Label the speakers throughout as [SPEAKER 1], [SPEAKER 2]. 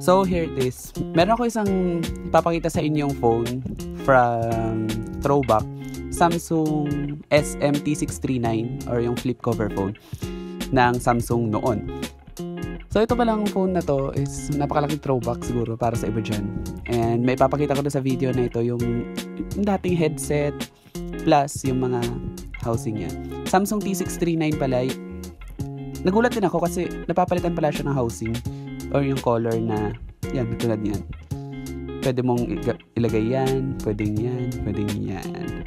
[SPEAKER 1] So, here it is. Meron ako isang ipapakita sa inyong phone from throwback. Samsung SMT639 or yung flip cover phone ng Samsung noon. So, ito palang phone na to is napakalaking throwback siguro para sa iba dyan. And may papakita ko na sa video na ito yung dating headset plus yung mga housing niya. Samsung T639 pala. Nagulat din ako kasi napapalitan pala siya ng housing or yung color na yan, tulad yan. Pwede mong ilagay yan, pwedeng yan, pwedeng yan.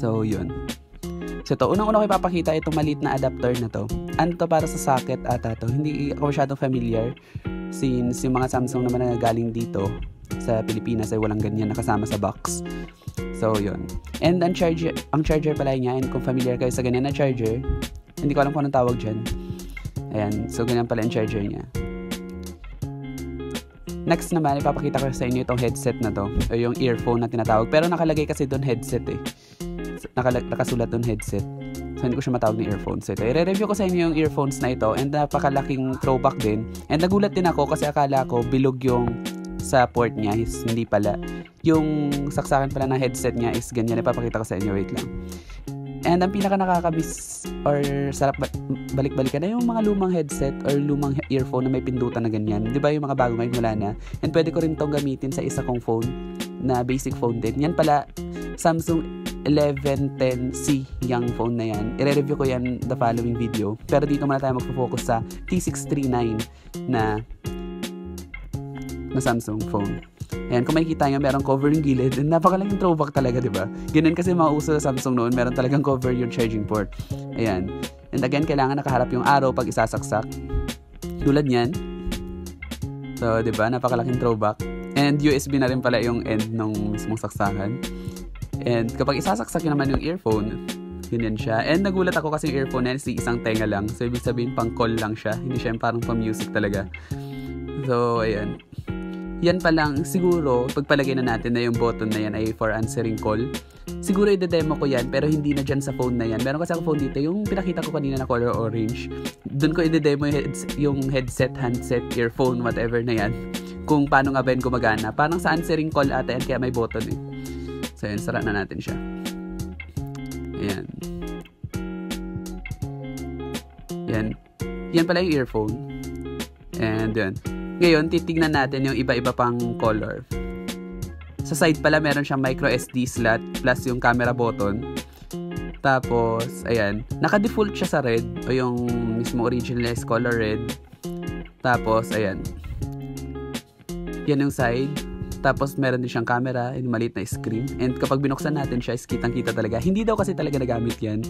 [SPEAKER 1] So, yun. So, ito. Unang-una ko ipapakita itong maliit na adapter na to. Ano to para sa socket ata to? Hindi ako masyadong familiar since yung mga Samsung naman na galing dito sa Pilipinas ay walang ganyan nakasama sa box. So, yun. And ang charger pala niya, and kung familiar kayo sa ganyan na charger, hindi ko alam kung anong tawag dyan. Ayan. So, ganyan pala ang charger niya. Next naman, ipapakita ko sa inyo itong headset na to. O yung earphone na tinatawag. Pero nakalagay kasi doon headset eh. Nakasulat doon headset. So, hindi ko siya matawag na earphones. So, ito. I-review ko sa inyo yung earphones na ito. And napakalaking throwback din. And nagulat din ako kasi akala ko bilog yung sa port niya. Is hindi pala. Yung saksakan pala ng headset niya is ganyan. Ipapakita ko sa inyo. Wait lang. And ang pinaka nakakamiss or sarap balik-balikan na yung mga lumang headset or lumang earphone na may pindutan na ganyan. Di ba yung mga bago ngayon wala na? And pwede ko rin tong gamitin sa isa kong phone na basic phone din. Yan pala, Samsung 1110C yung phone na yan. I-review ko yan the following video. Pero dito muna tayo magpo-focus sa T639 na Samsung phone. Ayan, kung makikita nyo, merong cover yung gilid. Napakalaking throwback talaga, di ba? Ganun kasi mga uso sa Samsung noon, meron talagang cover yung charging port. Ayan. And again, kailangan nakaharap yung arrow pag isasaksak. Tulad nyan. So, di ba? Napakalaking throwback. And USB na rin pala yung end ng mismong saksakan. And kapag isasaksak yun naman yung earphone, ganyan siya. And nagulat ako kasi yung earphone na isang tenga lang. So, ibig sabihin pang call lang siya. Hindi siya yung parang pang music talaga. So, ayan. Yan pa lang, siguro, pagpalagay na natin na yung button na yan ay for answering call. Siguro i-demo ko yan, pero hindi na dyan sa phone na yan. Meron kasi ako phone dito, yung pinakita ko kanina na color orange. Doon ko i-demo yung headset, handset, earphone, whatever na yan. Kung paano nga ba yun gumagana. Parang sa answering call ata yan, kaya may button eh. So yun, sara na natin siya. Ayan. Yan. Yan pala yung earphone. And yun. Ngayon, titignan natin yung iba-iba pang color. Sa side pala, meron siyang micro SD slot plus yung camera button. Tapos, ayan. Naka-default siya sa red o yung mismo original color red. Tapos, ayan. Yan yung side. Tapos, meron din siyang camera, yung maliit na screen. And kapag binuksan natin siya, is kitang-kita talaga. Hindi daw kasi talaga nagamit yan.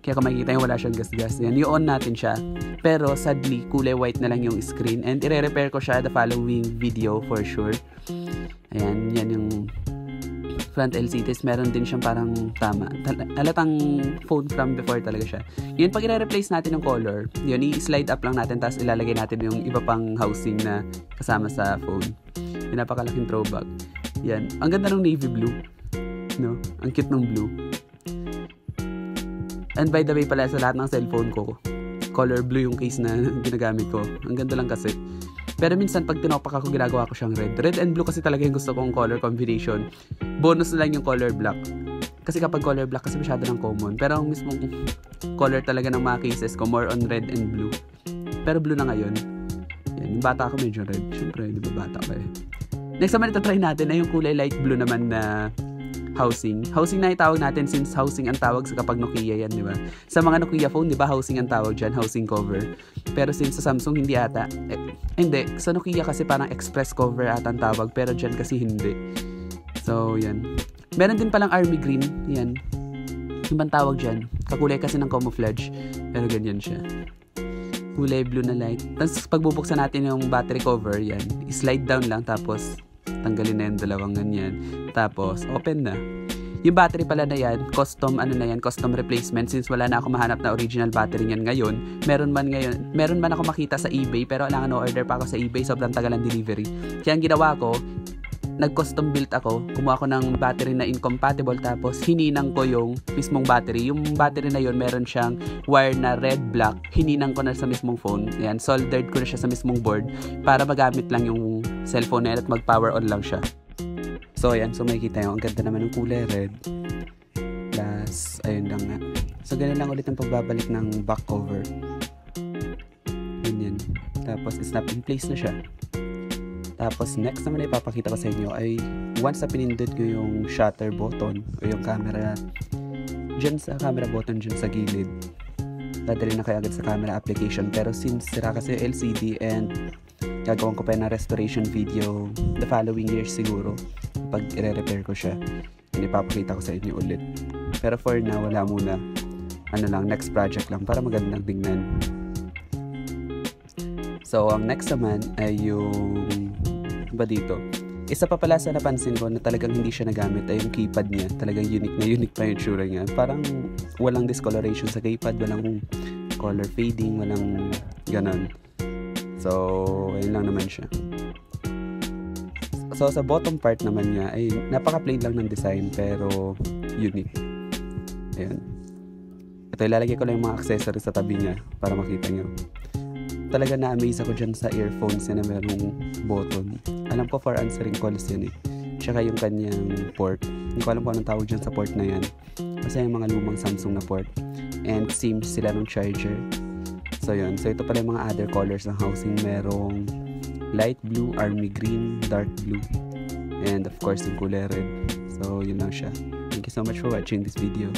[SPEAKER 1] Kaya kung makikita yung wala siyang gas-gas. Yan, i-on natin siya. Pero, sadly, kulay white na lang yung screen. And i-repair ko siya the following video for sure. Ayan, yan yung front LCD. Meron din siyang parang tama. Halatang phone from before talaga siya. Yun, pag i-replace natin yung color, yun, i-slide up lang natin, tapos ilalagay natin yung iba pang housing na kasama sa phone. Yung napakalaking throwback. Yan. Ang ganda ng navy blue. No? Ang cute ng blue. And by the way pala, sa lahat ng cellphone ko, color blue yung case na ginagamit ko. Ang ganda lang kasi. Pero minsan, pag tinopak ako, ginagawa ko siyang red. Red and blue kasi talaga yung gusto kong color combination. Bonus na lang yung color black. Kasi kapag color black, kasi masyado ng common. Pero ang mismong color talaga ng mga cases ko, more on red and blue. Pero blue na ngayon. Yan. Yung bata ako medyo red. Siyempre, di ba bata ka eh. Next naman ito try natin ay yung kulay light blue naman na housing. Housing na itawag natin since housing ang tawag sa kapag Nokia yan, di ba? Sa mga Nokia phone, di ba housing ang tawag dyan, housing cover. Pero since sa Samsung hindi ata. Hindi, sa Nokia kasi parang express cover ata ang tawag, pero dyan kasi hindi. So, yan. Meron din palang army green, yan. Yung bang tawag dyan? Kakulay kasi ng camouflage, pero ganyan siya. Kulay blue na light. Tapos pagbubuksan natin yung battery cover, yan. I-slide down lang, tapos tanggalin na yung dalawang ganyan. Tapos, open na. Yung battery pala na yan, custom replacement since wala na ako mahanap na original battery niyan ngayon. Meron man ako makita sa eBay pero kailangan no order pa ako sa eBay, sobrang tagal ang delivery. Kaya ang ginawa ko, nag-custom build ako. Kumuha ako ng battery na incompatible, tapos hininang ko yung mismong battery. Yung battery na yun, meron siyang wire na red, black. Hininang ko na sa mismong phone. Ayan, soldered ko na siya sa mismong board para magamit lang yung cellphone na yan at mag-power on lang siya. So, ayan. So, makikita nyo. Ang ganda naman ng kulay red. Plus, ayun lang nga. So, ganun lang ulit ang pagbabalik ng back cover. Ganyan. Tapos, snap in place na siya. Tapos, next naman na ipapakita ko sa inyo ay once na pinindot ko yung shutter button o yung camera, dyan sa camera button, dyan sa gilid, dadalhin na kayo agad sa camera application. Pero since sira kasi yung LCD and gagawin ko pa na restoration video the following year siguro pag i-repair ko siya, yun ipapakita ko sa inyo ulit. Pero for now, wala muna. Ano lang, next project lang para magandang tingnan. So, ang next naman ay yung ba dito. Isa pa pala sa napansin ko na talagang hindi siya nagamit ay yung keypad niya. Talagang unique pa yung tsura niya. Parang walang discoloration sa keypad, walang color fading, walang ganon. So, ayun lang naman siya. So, sa bottom part naman niya ay napaka-plain lang ng design pero unique. Ayun. Ito, ilalagay ko lang yung mga accessories sa tabi niya para makita nyo. Talaga na-amaze ako dyan sa earphones na merong button. Alam ko for answering calls yun eh. Tsaka yung kanyang port. Hindi ko alam kung anong tawag dyan sa port na yan. Kasi yung mga lumang Samsung na port. And same sila ng charger. So yun. So ito pala yung mga other colors ng housing. Merong light blue, army green, dark blue. And of course yung kulay red. So yun lang siya. Thank you so much for watching this video.